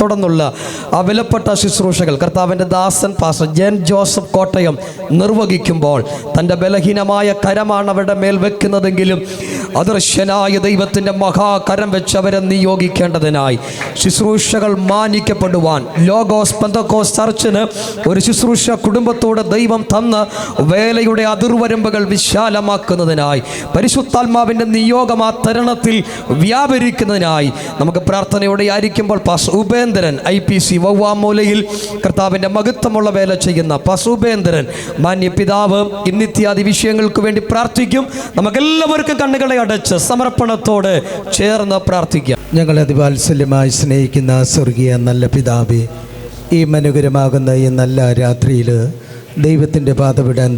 തുടർന്നുള്ള വിലപ്പെട്ട ശുശ്രൂഷകൾ കർത്താവിൻ്റെ ദാസൻ പാസ്റ്റർ ജെൻ ജോസഫ് കോട്ടയം നിർവഹിക്കുമ്പോൾ തൻ്റെ ബലഹീനമായ കരമാണ് അവരുടെ മേൽ വെക്കുന്നതെങ്കിലും അദൃശ്യനായ ദൈവത്തിൻ്റെ മഹാകരം വെച്ച് അവരെ നിയോഗിക്കേണ്ടതിനായി ശുശ്രൂഷകൾ മാനിക്കപ്പെടുവാൻ ലോഗോസ് പെന്തക്കോസ് ചർച്ചിന് ഒരു ശുശ്രൂഷ കുടുംബത്തോട് ദൈവം തന്ന് വേലയുടെ അതിർവരമ്പുകൾ വിശാലമാക്കുന്നതിനായി പരിശുദ്ധാത്മാവിൻ്റെ നിയോഗം ആ തരുണത്തിൽ വ്യാപരിക്കുന്നതിനായി നമുക്ക് പ്രാർത്ഥനയോടെ ആയിരിക്കുമ്പോൾ പാസ്റ്റർ ഉപേന്ദ്രൻ IPC വവ്വാമൂലയിൽ കർത്താവിൻ്റെ മഹത്വമുള്ള വേല ചെയ്യുന്ന പാസ്റ്റർ ഉപേന്ദ്രൻ മാന്യ പിതാവ് ഇന്നിത്യാദി വിഷയങ്ങൾക്ക് വേണ്ടി പ്രാർത്ഥിക്കും. നമുക്കെല്ലാവർക്കും കണ്ണുകളെ അടച്ച് സമർപ്പണത്തോടെ ചേർന്ന് പ്രാർത്ഥിക്കാം. ഞങ്ങളെ അതിവാത്സല്യമായി സ്നേഹിക്കുന്ന സ്വർഗീയ നല്ല പിതാവേ, ഈ മനോഹരമാകുന്ന ഈ നല്ല രാത്രിയിൽ ദൈവത്തിൻ്റെ പാദവിടാൻ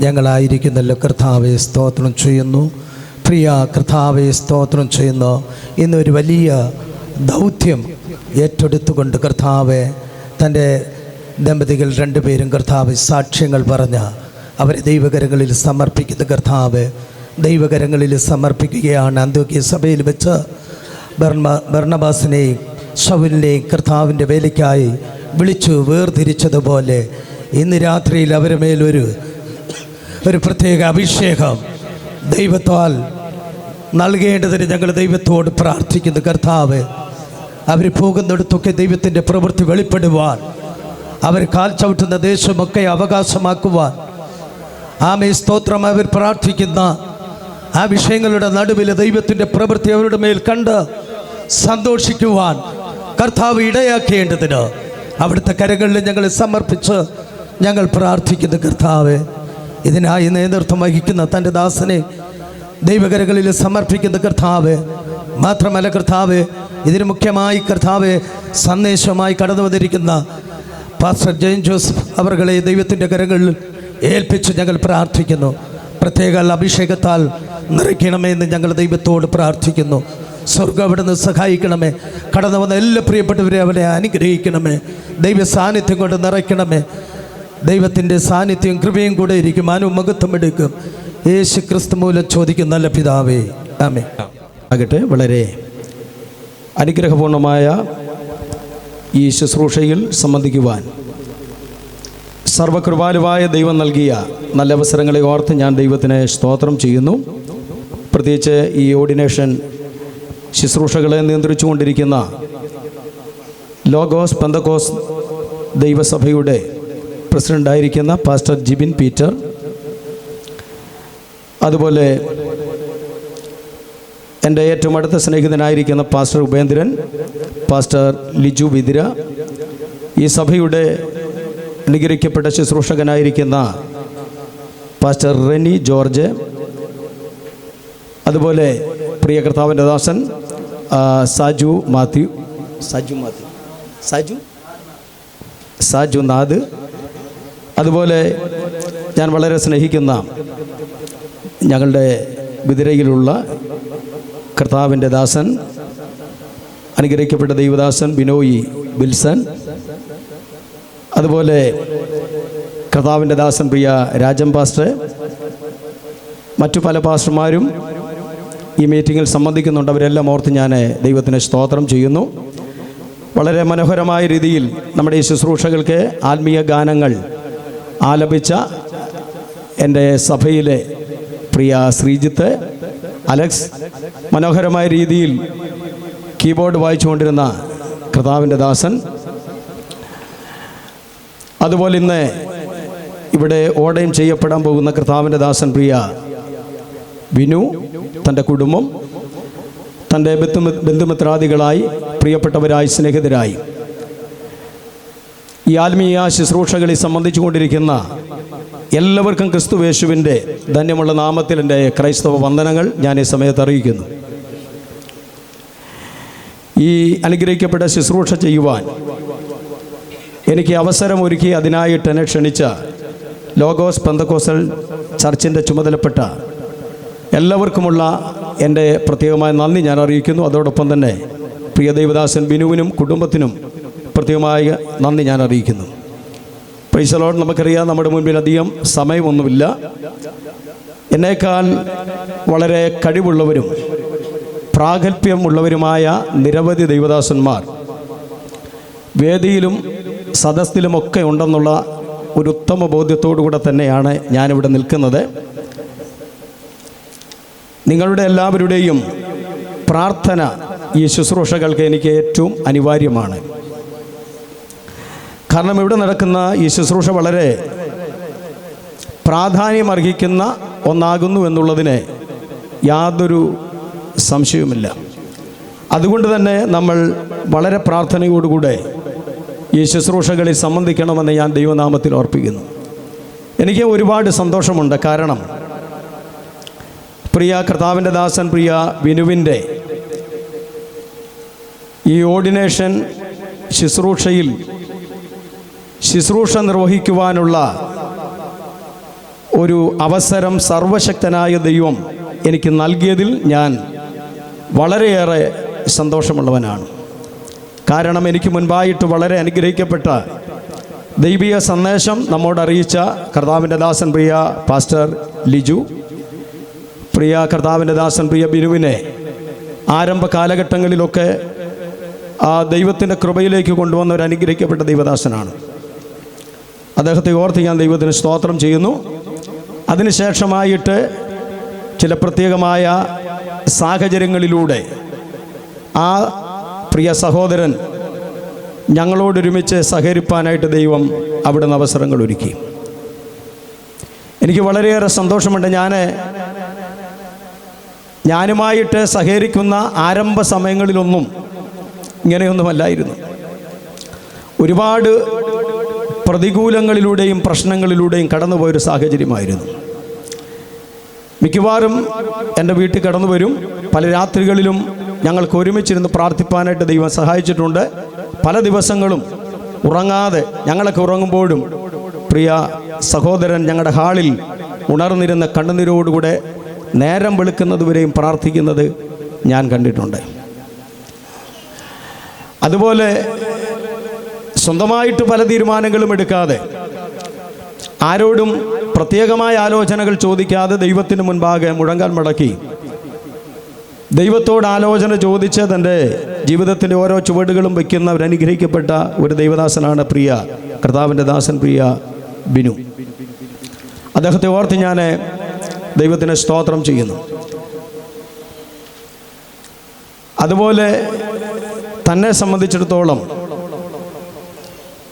ഞങ്ങളായിരിക്കുന്നല്ലോ കർത്താവെ സ്തോത്രം ചെയ്യുന്നു. പ്രിയ കർത്താവെ സ്തോത്രം ചെയ്യുന്നു. ഇന്നൊരു വലിയ ദൗത്യം ഏറ്റെടുത്തുകൊണ്ട് കർത്താവെ തൻ്റെ ദമ്പതികൾ രണ്ടുപേരും കർത്താവ് സാക്ഷ്യങ്ങൾ പറഞ്ഞ അവരെ ദൈവകരങ്ങളിൽ സമർപ്പിക്കുന്ന കർത്താവ് ദൈവകരങ്ങളിൽ സമർപ്പിക്കുകയാണ്. അന്ത്യോക്യ സഭയിൽ വെച്ച് ബർണബാസിനെയും ശൗലിനെയും കർത്താവിൻ്റെ വേലയ്ക്കായി വിളിച്ചു വേർതിരിച്ചതുപോലെ ഇന്ന് രാത്രിയിൽ അവരുടെ മേലൊരു പ്രത്യേക അഭിഷേകം ദൈവത്താൽ നൽകേണ്ടതിന് ഞങ്ങൾ ദൈവത്തോട് പ്രാർത്ഥിക്കുന്നു. കർത്താവ് അവർ പോകുന്നിടത്തൊക്കെ ദൈവത്തിൻ്റെ പ്രവൃത്തി വെളിപ്പെടുവാൻ, അവർ കാൽ ചവിട്ടുന്ന ദേശമൊക്കെ അവകാശമാക്കുവാൻ ആമേ സ്തോത്രം അവർ പ്രാർത്ഥിക്കുന്ന ആ വിഷയങ്ങളുടെ നടുവിൽ ദൈവത്തിൻ്റെ പ്രവൃത്തി അവരുടെ മേൽ കണ്ട് സന്തോഷിക്കുവാൻ കർത്താവ് ഇടയാക്കേണ്ടതിന് അവിടുത്തെ കരങ്ങളിൽ ഞങ്ങൾ സമർപ്പിച്ച് ഞങ്ങൾ പ്രാർത്ഥിക്കുന്നു. കർത്താവ് ഇതിനായി നേതൃത്വം വഹിക്കുന്ന തൻ്റെ ദാസനെ ദൈവകരങ്ങളിൽ സമർപ്പിക്കുന്ന കർത്താവ് മാത്രമല്ല കർത്താവ് ഇതിന് മുഖ്യമായി കർത്താവ് സന്ദേശമായി കടന്നു വന്നിരിക്കുന്ന പാസ്റ്റർ ജെൻ ജോസഫ് അവർകളെ ദൈവത്തിൻ്റെ കരങ്ങളിൽ ഏൽപ്പിച്ച് ഞങ്ങൾ പ്രാർത്ഥിക്കുന്നു. പ്രത്യേക അഭിഷേകത്താൽ നിറയ്ക്കണമെന്ന് ഞങ്ങൾ ദൈവത്തോട് പ്രാർത്ഥിക്കുന്നു. സ്വർഗ്ഗം അവിടുന്ന് സഹായിക്കണമേ. കടന്നു വന്ന എല്ലാ പ്രിയപ്പെട്ടവരെ അവരെ അനുഗ്രഹിക്കണമേ. ദൈവ സാന്നിധ്യം കൊണ്ട് നിറയ്ക്കണമേ. ദൈവത്തിൻ്റെ സാന്നിധ്യം കൃപയും കൂടെ ഇരിക്കും. അനുമഹത്വം എടുക്കും. യേശു ക്രിസ്തു മൂലം ചോദിക്കും നല്ല പിതാവേ, ആമേൻ. ആകട്ടെ, വളരെ അനുഗ്രഹപൂർണമായ ഈ ശുശ്രൂഷയിൽ സംബന്ധിക്കുവാൻ സർവകൃപാലുവായ ദൈവം നൽകിയ നല്ല അവസരങ്ങളെ ഓർത്ത് ഞാൻ ദൈവത്തിന് സ്തോത്രം ചെയ്യുന്നു. പ്രത്യേകിച്ച് ഈ ഓർഡിനേഷൻ ശുശ്രൂഷകളെ നിയന്ത്രിച്ചു കൊണ്ടിരിക്കുന്ന ലോഗോസ് പെന്തക്കോസ് ദൈവസഭയുടെ പ്രസിഡൻ്റായിരിക്കുന്ന പാസ്റ്റർ ജിബിൻ പീറ്റർ, അതുപോലെ എൻ്റെ ഏറ്റവും അടുത്ത സ്നേഹിതനായിരിക്കുന്ന പാസ്റ്റർ ഉപേന്ദ്രൻ, പാസ്റ്റർ ലിജു വിതിര, ഈ സഭയുടെ അനുഗ്രഹിക്കപ്പെട്ട ശുശ്രൂഷകനായിരിക്കുന്ന പാസ്റ്റർ റെനി ജോർജ്, അതുപോലെ പ്രിയ കർത്താവിൻ്റെ ദാസൻ സാജു നാഥ്, അതുപോലെ ഞാൻ വളരെ സ്നേഹിക്കുന്ന ഞങ്ങളുടെ വിതിരയിലുള്ള കർത്താവിൻ്റെ ദാസൻ അനുഗ്രഹിക്കപ്പെട്ട ദൈവദാസൻ ബിനോയി വിൽസൺ, അതുപോലെ കർത്താവിൻ്റെ ദാസൻ പ്രിയ രാജൻ പാസ്റ്റർ, മറ്റു പല പാസ്റ്റർമാരും ഈ മീറ്റിങ്ങിൽ സംബന്ധിക്കുന്നുണ്ട്. അവരെല്ലാം ഓർത്ത് ഞാൻ ദൈവത്തിന് സ്തോത്രം ചെയ്യുന്നു. വളരെ മനോഹരമായ രീതിയിൽ നമ്മുടെ ഈ ശുശ്രൂഷകൾക്ക് ആത്മീയ ഗാനങ്ങൾ ആലപിച്ച എൻ്റെ സഭയിലെ പ്രിയ ശ്രീജിത്ത് അലക്സ്, മനോഹരമായ രീതിയിൽ കീബോർഡ് വായിച്ചുകൊണ്ടിരുന്ന കർത്താവിൻ്റെ ദാസൻ, അതുപോലെ ഇന്ന് ഇവിടെ ഓർഡർ ചെയ്യപ്പെടാൻ പോകുന്ന കർത്താവിൻ്റെ ദാസൻ പ്രിയ വിനു, തൻ്റെ കുടുംബം, തൻ്റെ ബന്ധുമിത്രാദികളായി പ്രിയപ്പെട്ടവരായി സ്നേഹിതരായി ഈ ആത്മീയ ശുശ്രൂഷകളിൽ സംബന്ധിച്ചു കൊണ്ടിരിക്കുന്ന എല്ലാവർക്കും ക്രിസ്തുവേശുവിൻ്റെ ധന്യമുള്ള നാമത്തിൽ എൻ്റെ ക്രൈസ്തവ വന്ദനങ്ങൾ ഞാൻ ഈ സമയത്ത് അറിയിക്കുന്നു. ഈ അനുഗ്രഹിക്കപ്പെട്ട ശുശ്രൂഷ ചെയ്യുവാൻ എനിക്ക് അവസരമൊരുക്കി അതിനായിട്ട് എന്നെ ക്ഷണിച്ച ലോഗോസ് പെന്തക്കോസ്റ്റൽ ചർച്ചിൻ്റെ ചുമതലപ്പെട്ട എല്ലാവർക്കുമുള്ള എൻ്റെ പ്രത്യേകമായ നന്ദി ഞാൻ അറിയിക്കുന്നു. അതോടൊപ്പം തന്നെ പ്രിയ ദൈവദാസൻ ബിനുവിനും കുടുംബത്തിനും പ്രത്യേകമായ നന്ദി ഞാൻ അറിയിക്കുന്നു. Price the Lord. നമുക്കറിയാം, നമ്മുടെ മുൻപിൽ അധികം സമയമൊന്നുമില്ല. എന്നേക്കാൾ വളരെ കഴിവുള്ളവരും പ്രാഗൽഭ്യമുള്ളവരുമായ നിരവധി ദൈവദാസന്മാർ വേദിയിലും സദസ്സിലുമൊക്കെ ഉണ്ടെന്നുള്ള ഒരു ഉത്തമ ബോധ്യത്തോടുകൂടെ തന്നെയാണ് ഞാനിവിടെ നിൽക്കുന്നത്. നിങ്ങളുടെ എല്ലാവരുടെയും പ്രാർത്ഥന ഈ ശുശ്രൂഷകൾക്ക് എനിക്ക് ഏറ്റവും അനിവാര്യമാണ്. കാരണം ഇവിടെ നടക്കുന്ന ഈ ശുശ്രൂഷ വളരെ പ്രാധാന്യമർഹിക്കുന്ന ഒന്നാകുന്നു എന്നുള്ളതിന് യാതൊരു സംശയവുമില്ല. അതുകൊണ്ട് തന്നെ നമ്മൾ വളരെ പ്രാർത്ഥനയോടുകൂടെ ഈ ശുശ്രൂഷകളിൽ സംബന്ധിക്കണമെന്ന് ഞാൻ ദൈവനാമത്തിൽ ഓർപ്പിക്കുന്നു. എനിക്ക് ഒരുപാട് സന്തോഷമുണ്ട്. കാരണം പ്രിയ കർത്താവിൻ്റെ ദാസൻ പ്രിയ ബിനുവിൻ്റെ ഈ ഓർഡിനേഷൻ ശുശ്രൂഷയിൽ ശുശ്രൂഷ നിർവഹിക്കുവാനുള്ള ഒരു അവസരം സർവശക്തനായ ദൈവം എനിക്ക് നൽകിയതിൽ ഞാൻ വളരെയേറെ സന്തോഷമുള്ളവനാണ്. കാരണം എനിക്ക് മുൻപായിട്ട് വളരെ അനുഗ്രഹിക്കപ്പെട്ട ദൈവിക സന്ദേശം നമ്മോട് അറിയിച്ച കർത്താവിൻ്റെ ദാസൻ പ്രിയ പാസ്റ്റർ ലിജു, പ്രിയ കർത്താവിൻ്റെ ദാസൻ പ്രിയ ബിനുവിനെ ആരംഭ കാലഘട്ടങ്ങളിലൊക്കെ ആ ദൈവത്തിൻ്റെ കൃപയിലേക്ക് കൊണ്ടുവന്ന ഒരു അനുഗ്രഹിക്കപ്പെട്ട ദൈവദാസനാണ്. അദ്ദേഹത്തെ ഓർത്ത് ഞാൻ ദൈവത്തിന് സ്തോത്രം ചെയ്യുന്നു. അതിനുശേഷമായിട്ട് ചില പ്രത്യേകമായ സാഹചര്യങ്ങളിലൂടെ ആ പ്രിയ സഹോദരൻ ഞങ്ങളോടൊരുമിച്ച് സഹകരിപ്പാനായിട്ട് ദൈവം അവിടുന്ന് അവസരങ്ങൾ ഒരുക്കി. എനിക്ക് വളരെയേറെ സന്തോഷമുണ്ട്. ഞാനുമായിട്ട് സഹകരിക്കുന്ന ആരംഭ സമയങ്ങളിലൊന്നും ഇങ്ങനെയൊന്നുമല്ലായിരുന്നു. ഒരുപാട് പ്രതികൂലങ്ങളിലൂടെയും പ്രശ്നങ്ങളിലൂടെയും കടന്നുപോയൊരു സാഹചര്യമായിരുന്നു. മിക്കവാറും എൻ്റെ വീട്ടിൽ കടന്നു വരും. പല രാത്രികളിലും ഞങ്ങൾക്ക് ഒരുമിച്ചിരുന്ന് പ്രാർത്ഥിപ്പാനായിട്ട് ദൈവം സഹായിച്ചിട്ടുണ്ട്. പല ദിവസങ്ങളും ഉറങ്ങാതെ ഞങ്ങളൊക്കെ ഉറങ്ങുമ്പോഴും പ്രിയ സഹോദരൻ ഞങ്ങളുടെ ഹാളിൽ ഉണർന്നിരുന്ന കണ്ണുനീരോടുകൂടെ നേരം വെളുക്കുന്നതുവരെയും പ്രാർത്ഥിക്കുന്നത് ഞാൻ കണ്ടിട്ടുണ്ട്. അതുപോലെ സ്വന്തമായിട്ട് പല തീരുമാനങ്ങളും എടുക്കാതെ, ആരോടും പ്രത്യേകമായ ആലോചനകൾ ചോദിക്കാതെ ദൈവത്തിന് മുൻപാകെ മുഴങ്കാൽ മടക്കി ദൈവത്തോട് ആലോചന ചോദിച്ച് തൻ്റെ ജീവിതത്തിൻ്റെ ഓരോ ചുവടുകളും വയ്ക്കുന്ന ഒരു അനുഗ്രഹിക്കപ്പെട്ട ഒരു ദൈവദാസനാണ് പ്രിയ കർത്താവിൻ്റെ ദാസൻ പ്രിയ ബിനു. അദ്ദേഹത്തെ ഓർത്ത് ഞാൻ ദൈവത്തിന് സ്തോത്രം ചെയ്യുന്നു. അതുപോലെ തന്നെ സംബന്ധിച്ചിടത്തോളം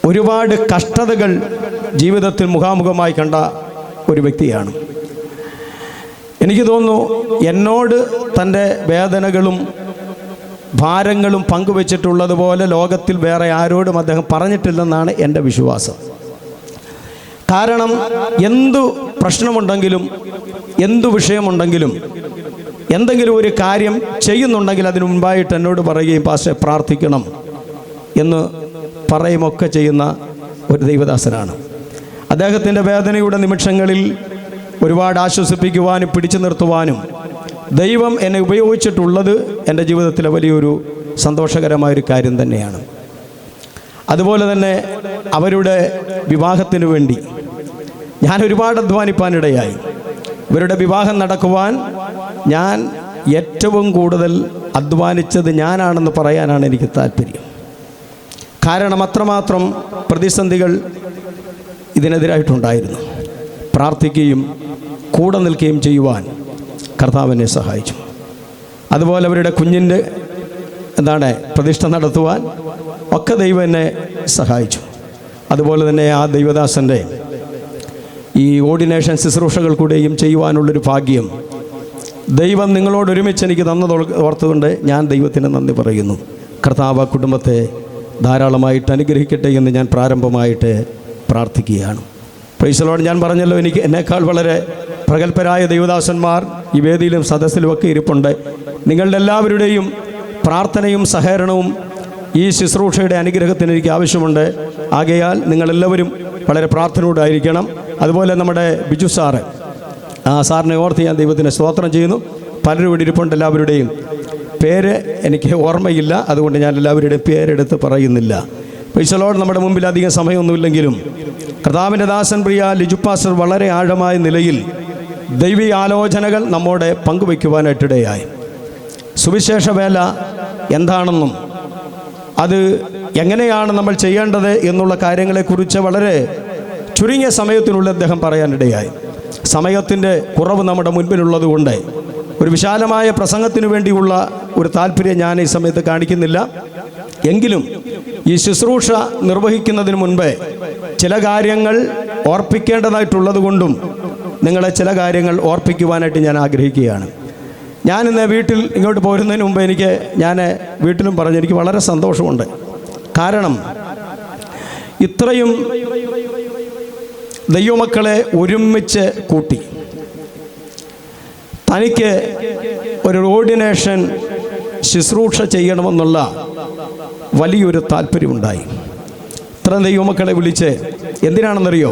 ഒരുപാട് കഷ്ടതകൾ ജീവിതത്തിൽ മുഖാമുഖമായി കണ്ട ഒരു വ്യക്തിയാണ്. എനിക്ക് തോന്നുന്നു എന്നോട് തൻ്റെ വേദനകളും ഭാരങ്ങളും പങ്കുവച്ചിട്ടുള്ളതുപോലെ ലോകത്തിൽ വേറെ ആരോടും അദ്ദേഹം പറഞ്ഞിട്ടില്ലെന്നാണ് എൻ്റെ വിശ്വാസം. കാരണം എന്തു പ്രശ്നമുണ്ടെങ്കിലും എന്തു വിഷയമുണ്ടെങ്കിലും എന്തെങ്കിലും ഒരു കാര്യം ചെയ്യുന്നുണ്ടെങ്കിൽ അതിനു മുൻപായിട്ട് എന്നോട് പറയുകയും പാസ്റ്റർ പ്രാർത്ഥിക്കണം എന്ന് പറയുമൊക്കെ ചെയ്യുന്ന ഒരു ദൈവദാസനാണ്. അദ്ദേഹത്തിൻ്റെ വേദനയുടെ നിമിഷങ്ങളിൽ ഒരുപാട് ആശ്വസിപ്പിക്കുവാനും പിടിച്ചു നിർത്തുവാനും ദൈവം എന്നെ ഉപയോഗിച്ചിട്ടുള്ളത് എൻ്റെ ജീവിതത്തിലെ വലിയൊരു സന്തോഷകരമായൊരു കാര്യം തന്നെയാണ്. അതുപോലെ തന്നെ അവരുടെ വിവാഹത്തിന് വേണ്ടി ഞാൻ ഒരുപാട് അധ്വാനിപ്പാനിടയായി. ഇവരുടെ വിവാഹം നടക്കുവാൻ ഞാൻ ഏറ്റവും കൂടുതൽ അധ്വാനിച്ചത് ഞാനാണെന്ന് പറയാനാണ് എനിക്ക് താല്പര്യം. കാരണം അത്രമാത്രം പ്രതിസന്ധികൾ ഇതിനെതിരായിട്ടുണ്ടായിരുന്നു. പ്രാർത്ഥിക്കുകയും കൂടെ നിൽക്കുകയും ചെയ്യുവാൻ കർത്താവിനെ സഹായിച്ചു. അതുപോലെ അവരുടെ കുഞ്ഞിൻ്റെ പ്രതിഷ്ഠ നടത്തുവാൻ ഒക്കെ ദൈവം എന്നെ സഹായിച്ചു. അതുപോലെ തന്നെ ആ ദൈവദാസൻ്റെ ഈ ഓർഡിനേഷൻ ശുശ്രൂഷകൾ കൂടെയും ചെയ്യുവാനുള്ളൊരു ഭാഗ്യം ദൈവം നിങ്ങളോടൊരുമിച്ച് എനിക്ക് ഓർത്തുകൊണ്ട് ഞാൻ ദൈവത്തിന് നന്ദി പറയുന്നു. കർത്താവ് കുടുംബത്തെ ധാരാളമായിട്ട് അനുഗ്രഹിക്കട്ടെ എന്ന് ഞാൻ പ്രാരംഭമായിട്ട് പ്രാർത്ഥിക്കുകയാണ്. Price the Lord. ഞാൻ പറഞ്ഞല്ലോ, എനിക്ക് എന്നേക്കാൾ വളരെ പ്രഗത്ഭരായ ദൈവദാസന്മാർ ഈ വേദിയിലും സദസ്സിലുമൊക്കെ ഇരിപ്പുണ്ട്. നിങ്ങളുടെ എല്ലാവരുടെയും പ്രാർത്ഥനയും സഹകരണവും ഈ ശുശ്രൂഷയുടെ അനുഗ്രഹത്തിന് എനിക്ക് ആവശ്യമുണ്ട്. ആകയാൽ നിങ്ങളെല്ലാവരും വളരെ പ്രാർത്ഥനയോടായിരിക്കണം. അതുപോലെ നമ്മുടെ ബിജു സാറ്, ആ സാറിനെ ഓർത്ത് ഞാൻ ദൈവത്തിന് സ്തോത്രം ചെയ്യുന്നു. പലരും ഇവിടെ ഇരിപ്പുണ്ട്. എല്ലാവരുടെയും പേര് എനിക്ക് ഓർമ്മയില്ല, അതുകൊണ്ട് ഞാൻ എല്ലാവരുടെയും പേരെടുത്ത് പറയുന്നില്ല. Price the Lord. നമ്മുടെ മുമ്പിൽ അധികം സമയമൊന്നുമില്ലെങ്കിലും കർത്താവിൻ്റെ ദാസൻ പ്രിയ ലിജു പാസ്റ്റർ വളരെ ആഴമായ നിലയിൽ ദൈവിക ആലോചനകൾ നമ്മോട് പങ്കുവയ്ക്കുവാനായിട്ടിടയായി. സുവിശേഷ വേല എന്താണെന്നും അത് എങ്ങനെയാണ് നമ്മൾ ചെയ്യേണ്ടത് എന്നുള്ള കാര്യങ്ങളെക്കുറിച്ച് വളരെ ചുരുങ്ങിയ സമയത്തിനുള്ളിൽ അദ്ദേഹം പറയാനിടയായി. സമയത്തിൻ്റെ കുറവ് നമ്മുടെ മുൻപിലുള്ളത് കൊണ്ട് ഒരു വിശാലമായ പ്രസംഗത്തിന് വേണ്ടിയുള്ള ഒരു താല്പര്യം ഞാൻ ഈ സമയത്ത് കാണിക്കുന്നില്ല. എങ്കിലും ഈ ശുശ്രൂഷ നിർവഹിക്കുന്നതിന് മുൻപ് ചില കാര്യങ്ങൾ ഓർപ്പിക്കേണ്ടതായിട്ടുള്ളത് കൊണ്ടും നിങ്ങളെ ചില കാര്യങ്ങൾ ഓർപ്പിക്കുവാനായിട്ട് ഞാൻ ആഗ്രഹിക്കുകയാണ്. ഞാനിന്ന് വീട്ടിൽ ഇങ്ങോട്ട് പോരുന്നതിന് മുമ്പ് ഞാൻ വീട്ടിലും പറഞ്ഞു, എനിക്ക് വളരെ സന്തോഷമുണ്ട്. കാരണം ഇത്രയും ദൈവമക്കളെ ഒരുമിച്ച് കൂട്ടി തനിക്ക് ഒരു ഓർഡിനേഷൻ ശുശ്രൂഷ ചെയ്യണമെന്നുള്ള വലിയൊരു താല്പര്യമുണ്ടായി. ഇത്രയും ദൈവമക്കളെ വിളിച്ച് എന്തിനാണെന്നറിയോ?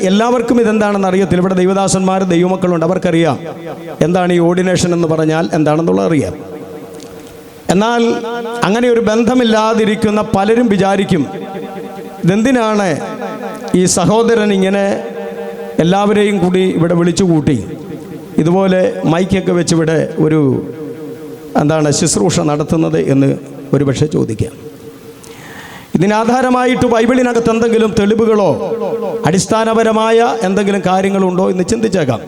എല്ലാവർക്കും ഇതെന്താണെന്ന് അറിയത്തില്ല. ഇവിടെ ദൈവദാസന്മാർ ദൈവമക്കളുണ്ട്, അവർക്കറിയാം എന്താണ് ഈ ഓർഡിനേഷൻ എന്ന് പറഞ്ഞാൽ എന്താണെന്നുള്ളത് അറിയാം. എന്നാൽ അങ്ങനെ ഒരു ബന്ധമില്ലാതിരിക്കുന്ന പലരും വിചാരിക്കും, ഇതെന്തിനാണ് ഈ സഹോദരൻ ഇങ്ങനെ എല്ലാവരെയും കൂടി ഇവിടെ വിളിച്ചു കൂട്ടി ഇതുപോലെ മൈക്കൊക്കെ വെച്ച് ഇവിടെ ഒരു ശുശ്രൂഷ നടത്തുന്നത് എന്ന് ഒരുപക്ഷെ ചോദിക്കാം. ഇതിനാധാരമായിട്ട് ബൈബിളിനകത്ത് എന്തെങ്കിലും തെളിവുകളോ അടിസ്ഥാനപരമായ എന്തെങ്കിലും കാര്യങ്ങളുണ്ടോ എന്ന് ചിന്തിച്ചേക്കാം.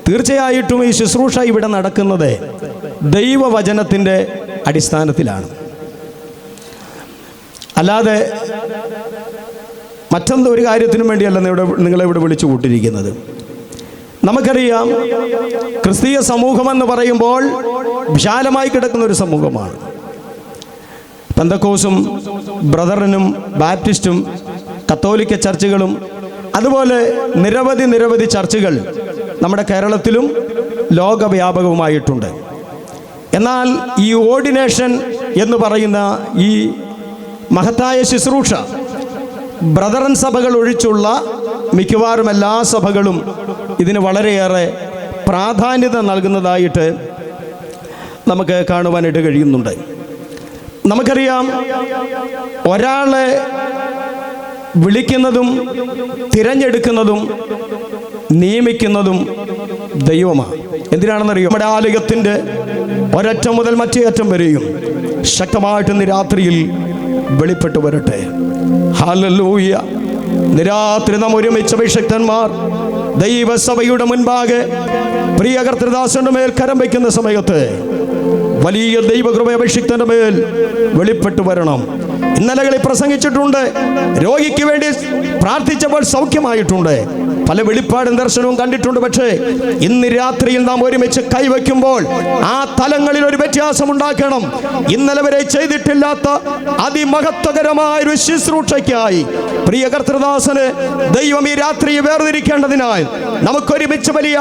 തീർച്ചയായിട്ടും ഈ ശുശ്രൂഷ ഇവിടെ നടക്കുന്നത് ദൈവവചനത്തിൻ്റെ അടിസ്ഥാനത്തിലാണ്. അല്ലാതെ മറ്റെന്തൊരു കാര്യത്തിനും വേണ്ടിയല്ല നിങ്ങളെ ഇവിടെ വിളിച്ചു കൂട്ടിയിരിക്കുന്നത്. നമുക്കറിയാം, ക്രിസ്തീയ സമൂഹമെന്ന് പറയുമ്പോൾ വിശാലമായി കിടക്കുന്ന ഒരു സമൂഹമാണ്. പെന്തക്കോസും ബ്രദറിനും ബാപ്റ്റിസ്റ്റും കത്തോലിക്ക ചർച്ചുകളും അതുപോലെ നിരവധി ചർച്ചുകൾ നമ്മുടെ കേരളത്തിലും ലോകവ്യാപകവുമായിട്ടുണ്ട്. എന്നാൽ ഈ ഓർഡിനേഷൻ എന്ന് പറയുന്ന ഈ മഹത്തായ ശുശ്രൂഷ ബ്രദറൻ സഭകൾ ഒഴിച്ചുള്ള മിക്കവാറും എല്ലാ സഭകളും ഇതിന് വളരെയേറെ പ്രാധാന്യത നൽകുന്നതായിട്ട് നമുക്ക് കാണുവാനായിട്ട് കഴിയുന്നുണ്ട്. നമുക്കറിയാം, ഒരാളെ വിളിക്കുന്നതും തിരഞ്ഞെടുക്കുന്നതും നിയമിക്കുന്നതും ദൈവമാണ്. എന്തിനാണെന്നറിയോ? നമ്മുടെ ആലയത്തിൻ്റെ ഒരറ്റം മുതൽ മറ്റേ അറ്റം വരെയും ശക്തമായിട്ട് ഇന്ന് രാത്രിയിൽ വെളിപ്പെട്ടു വരട്ടെ. ഹല്ലേലൂയ. ഇന്ന് രാത്രി നാം ഒരുമിച്ച് അഭിഷിക്തന്മാർ ദൈവസഭയുടെ മുൻപാകെ പ്രിയ കർത്തൃദാസന്റെ മേൽ കരം വയ്ക്കുന്ന സമയത്ത് വലിയ ദൈവകൃപ അഭിഷിക്തന്റെ മേൽ വെളിപ്പെട്ടു വരണം. ഇന്നലകളിൽ പ്രസംഗിച്ചിട്ടുണ്ട്, രോഗിക്ക് വേണ്ടി പ്രാർത്ഥിച്ചപ്പോൾ സൗഖ്യമായിട്ടുണ്ട്, പല വെളിപ്പാടും ദർശനവും കണ്ടിട്ടുണ്ട്. പക്ഷേ ഇന്ന് രാത്രിയിൽ നാം ഒരുമിച്ച് കൈവയ്ക്കുമ്പോൾ ആ തലങ്ങളിൽ ഒരു വ്യത്യാസം ഉണ്ടാക്കണം. ഇന്നലെ വരെ ചെയ്തിട്ടില്ലാത്ത അതിമഹത്വകരമായ ഒരു ശുശ്രൂഷയ്ക്കായി പ്രിയ കർത്തൃദാസന് ദൈവം ഈ രാത്രിയെ വേർതിരിക്കേണ്ടതിനായി നമുക്കൊരുമിച്ച് വലിയ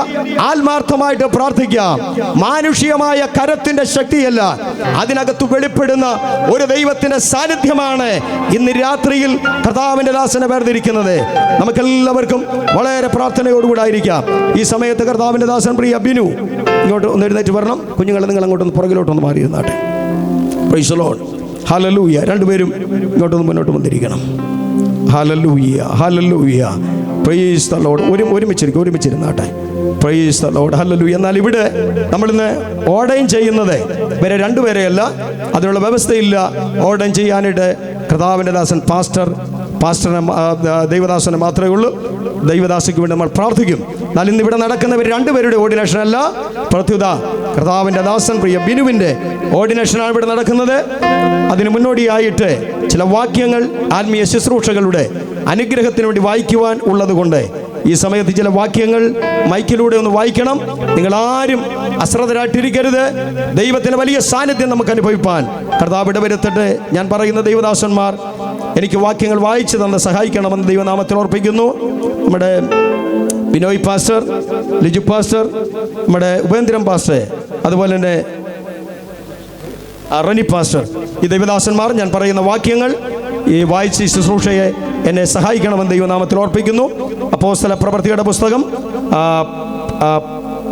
ആത്മാർത്ഥമായിട്ട് പ്രാർത്ഥിക്കാം. മാനുഷികമായ കരത്തിന്റെ ശക്തിയല്ല, അതിനകത്ത് വെളിപ്പെടുന്ന ഒരു ദൈവത്തിന്റെ സാന്നിധ്യമാണ് ഇന്ന് രാത്രിയിൽ കർത്താവിന്റെ ദാസനെ വേർതിരിക്കുന്നത്. നമുക്കെല്ലാവർക്കും വളരെ പ്രാർത്ഥനയോടുകൂടെ ആയിരിക്കാം. ഈ സമയത്ത് കർത്താവിന്റെ ദാസൻ പ്രിയ ബിനു ഇങ്ങോട്ട് ഒന്ന് എഴുന്നേറ്റ് വരണം. കുഞ്ഞുങ്ങളെ നിങ്ങൾ അങ്ങോട്ടൊന്ന് പുറകിലോട്ടൊന്ന് മാറിയിരുന്നാട്ടെ. Praise the Lord. ഹല്ലേലൂയ. രണ്ടുപേരും ഇങ്ങോട്ടൊന്ന് മുന്നോട്ട് വന്നിരിക്കണം. Hallelujah, hallelujah. Praise the Lord. ഒരുമിച്ചിരുന്നാട്ടെ. Praise the Lord. ഹല്ലേലൂയ. എന്നാൽ ഇവിടെ നമ്മളിന്ന് ഓർഡൈൻ ചെയ്യുന്നത് വേറെ രണ്ടുപേരെയല്ല, അതിനുള്ള വ്യവസ്ഥയില്ല. ഓർഡൈൻ ചെയ്യാനായിട്ട് കർത്താവിൻ്റെ ദാസൻ പാസ്റ്ററിനെ ദൈവദാസനെ മാത്രമേ ഉള്ളൂ. ദൈവദാസിക്ക് വേണ്ടി നമ്മൾ പ്രാർത്ഥിക്കും. എന്നാൽ ഇന്ന് ഇവിടെ നടക്കുന്നവർ രണ്ടുപേരുടെ ഓർഡിനേഷൻ അല്ല, പ്രത്യുത കർത്താവിൻ്റെ ദാസൻ പ്രിയ ബിനുവിൻ്റെ ഓർഡിനേഷനാണ് ഇവിടെ നടക്കുന്നത്. അതിന് മുന്നോടിയായിട്ട് ചില വാക്യങ്ങൾ ആത്മീയ ശുശ്രൂഷകളുടെ അനുഗ്രഹത്തിന് വേണ്ടി വായിക്കുവാൻ ഉള്ളത് കൊണ്ട് ഈ സമയത്ത് ചില വാക്യങ്ങൾ മൈക്കിലൂടെ ഒന്ന് വായിക്കണം. നിങ്ങളാരും അശ്രദ്ധരായിട്ടിരിക്കരുത്. ദൈവത്തിന് വലിയ സാന്നിധ്യം നമുക്ക് അനുഭവിപ്പാൻ കർത്താവ് ഇടവരുത്തട്ടെ. ഞാൻ പറയുന്ന ദൈവദാസന്മാർ എനിക്ക് വാക്യങ്ങൾ വായിച്ചു തന്ന് സഹായിക്കണമെന്ന് ദൈവനാമത്തിൽ ഓർപ്പിക്കുന്നു. നമ്മുടെ ബിനോയ് പാസ്റ്റർ, ലിജു പാസ്റ്റർ, നമ്മുടെ ഉപേന്ദ്രൻ പാസ്റ്റർ, അതുപോലെ തന്നെ റനി പാസ്റ്റർ, ഈ ദൈവദാസന്മാർ ഞാൻ പറയുന്ന വാക്യങ്ങൾ ഈ വായിച്ച് ശുശ്രൂഷയെ എന്നെ സഹായിക്കണമെന്ന് ദൈവനാമത്തിൽ ഓർപ്പിക്കുന്നു. അപ്പോസ്തല പ്രവൃത്തിയുടെ പുസ്തകം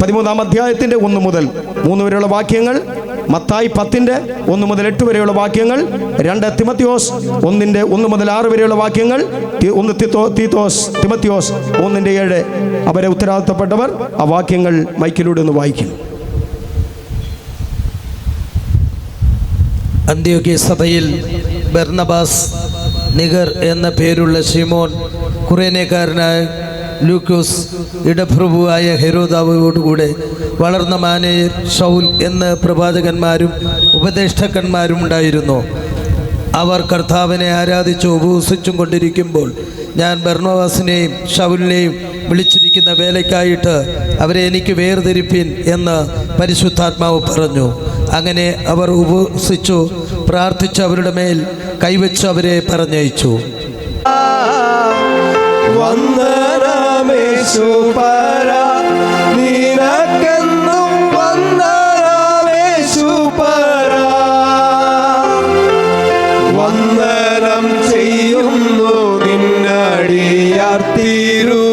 13-ാം അധ്യായത്തിൻ്റെ 1 മുതൽ 3 വരെയുള്ള വാക്യങ്ങൾ, മത്തായി 10-ന്റെ 1 മുതൽ 8 വരെയുള്ള വാക്യങ്ങൾ, 2 തിമത്തിയോസ് 1-ന്റെ 1 മുതൽ 6 വരെയുള്ള വാക്യങ്ങൾ, 1 തിമത്തിയോസ് 1-ന്റെ 7. അവരെ ഉത്തരവാദിത്തപ്പെട്ടവർ ആ വാക്യങ്ങൾ മൈക്കിലൂടെ ഒന്ന് വായിക്കും. അന്ത്യോക്യ സഭയിൽ ബർന്നബാസ്, നിഗർ എന്ന പേരുള്ള ശിമോൻ, കുറേനേക്കാരനായ ലൂക്കോസ്, ഇടപ്രഭുവായ ഹെരോദാവോടുകൂടെ വളർന്ന മാനേയർ ശൗൽ എന്ന പ്രവാചകന്മാരും ഉപദേഷ്ടാക്കന്മാരും ഉണ്ടായിരുന്നു. അവർ കർത്താവിനെ ആരാധിച്ചു ഉപവസിച്ചും കൊണ്ടിരിക്കുമ്പോൾ ഞാൻ ബർന്നബാസിനെയും ശൗലിനെയും വിളിച്ചിരിക്കുന്ന വേലയ്ക്കായിട്ട് അവരെ എനിക്ക് വേർതിരിപ്പിൻ എന്ന് പരിശുദ്ധാത്മാവ് പറഞ്ഞു. അങ്ങനെ അവർ ഉപവസിച്ചു പ്രാർത്ഥിച്ച് അവരുടെ മേൽ കൈവച്ച് അവരെ പറഞ്ഞയച്ചു. വന്ദനമേശുപരാ, നിനക്കെന്നും വന്ദനമേശുപരാ. വന്ദനം ചെയ്യുന്നു നിന്നടിയാർ തിരുനാമത്തിനാദരവാൻ.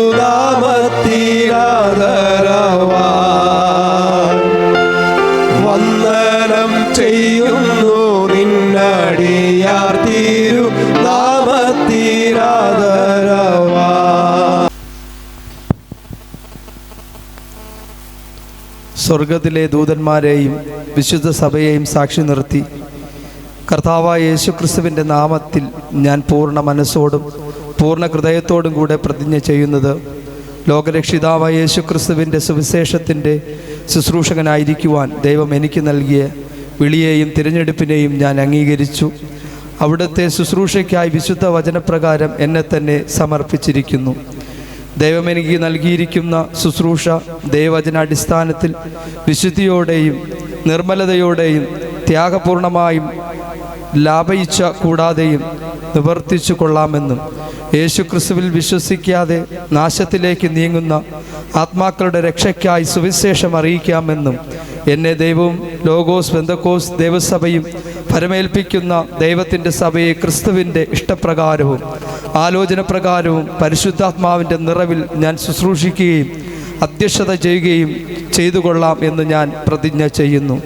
വന്ദനം ചെയ്യുന്നു നിന്നടിയാർ തിരുനാമത്തിനാദരവാൻ. സ്വർഗത്തിലെ ദൂതന്മാരെയും വിശുദ്ധ സഭയെയും സാക്ഷി നിർത്തി കർത്താവായ യേശുക്രിസ്തുവിൻ്റെ നാമത്തിൽ ഞാൻ പൂർണ്ണ മനസ്സോടും പൂർണ്ണ ഹൃദയത്തോടും കൂടെ പ്രതിജ്ഞ ചെയ്യുന്നത്, ലോകരക്ഷിതാവായ യേശുക്രിസ്തുവിൻ്റെ സുവിശേഷത്തിൻ്റെ ശുശ്രൂഷകനായിരിക്കുവാൻ ദൈവം എനിക്ക് നൽകിയ വിളിയെയും തിരഞ്ഞെടുപ്പിനെയും ഞാൻ അംഗീകരിച്ചു. അവിടുത്തെ ശുശ്രൂഷയ്ക്കായി വിശുദ്ധ വചനപ്രകാരം എന്നെ തന്നെ സമർപ്പിച്ചിരിക്കുന്നു. ദൈവം എനിക്ക് നൽകിയിരിക്കുന്ന ശുശ്രൂഷ ദൈവവചനാടിസ്ഥാനത്തിൽ വിശുദ്ധിയോടെയും നിർമ്മലതയോടെയും ത്യാഗപൂർണമായും ലാഭയിച്ച കൂടാതെയും നിവർത്തിച്ചു കൊള്ളാമെന്നും യേശുക്രിസ്തുവിൽ വിശ്വസിക്കാതെ നാശത്തിലേക്ക് നീങ്ങുന്ന ആത്മാക്കളുടെ രക്ഷയ്ക്കായി സുവിശേഷം അറിയിക്കാമെന്നും എന്നെ ദൈവവും ലോഗോസ് പെന്തക്കോസ് ദേവസഭയും ഫലമേൽപ്പിക്കുന്ന ദൈവത്തിൻ്റെ സഭയെ ക്രിസ്തുവിൻ്റെ ഇഷ്ടപ്രകാരവും ആലോചന പ്രകാരവും പരിശുദ്ധാത്മാവിൻ്റെ നിറവിൽ ഞാൻ ശുശ്രൂഷിക്കുകയും അധ്യക്ഷത ചെയ്യുകയും ചെയ്തു കൊള്ളാം എന്ന് ഞാൻ പ്രതിജ്ഞ ചെയ്യുന്നു.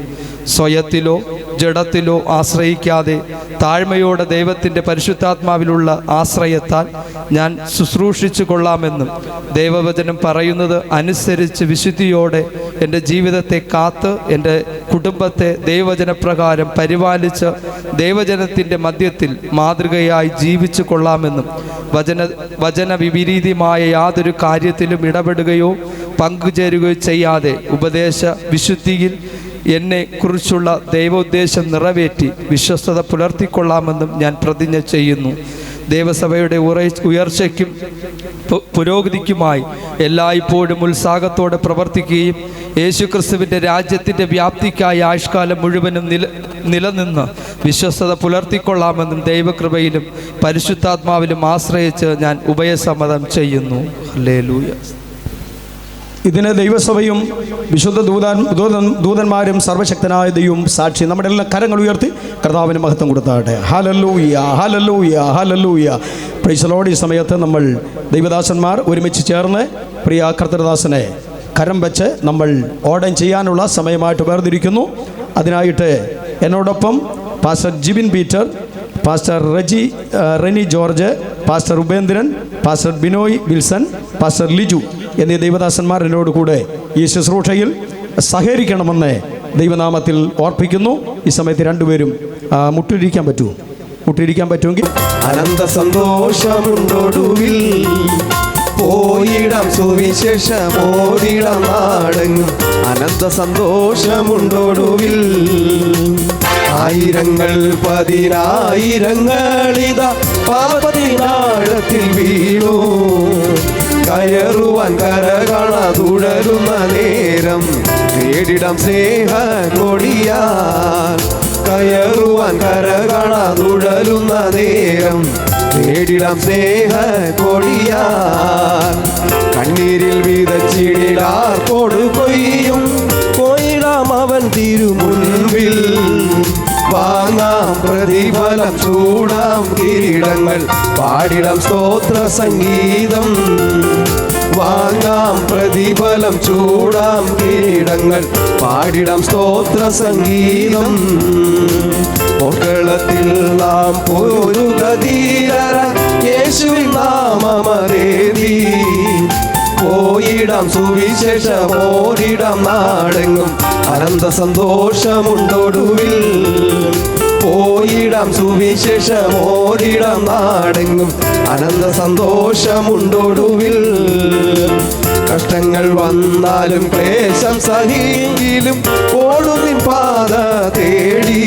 സ്വയത്തിലോ ജഡത്തിലോ ആശ്രയിക്കാതെ താഴ്മയോടെ ദൈവത്തിൻ്റെ പരിശുദ്ധാത്മാവിലുള്ള ആശ്രയത്താൽ ഞാൻ ശുശ്രൂഷിച്ചു കൊള്ളാമെന്നും ദൈവവചനം പറയുന്നത് അനുസരിച്ച് വിശുദ്ധിയോടെ എൻ്റെ ജീവിതത്തെ കാത്ത് എൻ്റെ കുടുംബത്തെ ദൈവവചനപ്രകാരം പരിപാലിച്ച് ദൈവജനത്തിൻ്റെ മധ്യത്തിൽ മാതൃകയായി ജീവിച്ചു കൊള്ളാമെന്നും വചന വിപരീതമായ യാതൊരു കാര്യത്തിലും ഇടപെടുകയോ പങ്കുചേരുകയോ ചെയ്യാതെ ഉപദേശ വിശുദ്ധിയിൽ എന്നെ കുറിച്ചുള്ള ദൈവോദ്ദേശം നിറവേറ്റി വിശ്വസ്തത പുലർത്തിക്കൊള്ളാമെന്നും ഞാൻ പ്രതിജ്ഞ ചെയ്യുന്നു. ദേവസഭയുടെ ഉയർച്ചയ്ക്കും പുരോഗതിക്കുമായി എല്ലായ്പ്പോഴും ഉത്സാഹത്തോടെ പ്രവർത്തിക്കുകയും യേശുക്രിസ്തുവിൻ്റെ രാജ്യത്തിൻ്റെ വ്യാപ്തിക്കായി ആയുഷ്കാലം മുഴുവനും നിലനിന്ന് വിശ്വസ്തത പുലർത്തിക്കൊള്ളാമെന്നും ദൈവകൃപയിലും പരിശുദ്ധാത്മാവിലും ആശ്രയിച്ച് ഞാൻ ഉഭയസമ്മതം ചെയ്യുന്നു. ഹല്ലേലൂയ. ഇതിന് ദൈവസഭയും വിശുദ്ധ ദൂതന്മാരും സർവശക്തനായ ദൈവവും സാക്ഷി. നമ്മുടെ എല്ലാ കരങ്ങൾ ഉയർത്തി കർത്താവിന് മഹത്വം കൊടുത്താട്ടെ. Hallelujah, hallelujah, hallelujah. Praise the Lord. ഈ സമയത്ത് നമ്മൾ ദൈവദാസന്മാർ ഒരുമിച്ച് ചേർന്ന് പ്രിയ കർത്തൃദാസനെ കരം വെച്ച് നമ്മൾ ഓർഡൻ ചെയ്യാനുള്ള സമയമായിട്ട് വേർതിരിക്കുന്നു. അതിനായിട്ട് എന്നോടൊപ്പം pastor Jibin Peter, pastor Reni George, pastor Upendran, pastor Binoy Wilson, pastor Liju എന്നീ ദൈവദാസന്മാർ എന്നോട് കൂടെ ഈ ശുശ്രൂഷയിൽ സഹകരിക്കണമെന്ന് ദൈവനാമത്തിൽ ഓർപ്പിക്കുന്നു. ഈ സമയത്ത് രണ്ടുപേരും മുട്ടിരിക്കാൻ പറ്റുമെങ്കിൽ അനന്ത സന്തോഷമുണ്ടൊടുവിൽ പോയിടം സുവിശേഷമോടിടം നാടെങ്ങും. അനന്ത സന്തോഷമുണ്ടൊടുവിൽ ആയിരങ്ങൾ പതിനായിരങ്ങളിതാ പാപത്തിനാഴത്തിൽ വീണു. കയറുവാൻ കരകള തുടരുന്ന നേരം നേടിടം സ്നേഹ കൊടിയാൽ. കയറുവാൻ കരകള തുടരുന്ന നേരം നേടിടം സ്നേഹ കൊടിയാൽ. കണ്ണീരിൽ വിതച്ചിടാർ കൊടുകൊയ്യും കൊയിടാം അവൻ തിരുമുൻപിൽ. വാങ്ങാം പ്രതിഫലം ചൂടാം കിരീടങ്ങൾ പാടിടം സ്തോത്ര സംഗീതം. വാങ്ങാം പ്രതിഫലം ചൂടാം കിരീടങ്ങൾ പാടിടം സ്തോത്ര സംഗീതം. പൊക്കളത്തിൽ നാം പോരുക ധീരര യേശുവിൻ നാമമേന്തി. പോയിടാം സുവിശേഷമോടിടാം നാടെങ്ങും. അനന്ത സന്തോഷമുണ്ടൊടുവിൽ പോയിടാം സുവിശേഷമോടിടാം നാടെങ്ങും അനന്ത സന്തോഷമുണ്ടൊടുവിൽ. കഷ്ടങ്ങൾ വന്നാലും ക്ലേശം സഹിയെങ്കിലും ഓടുന്നിൻ പാത തേടി.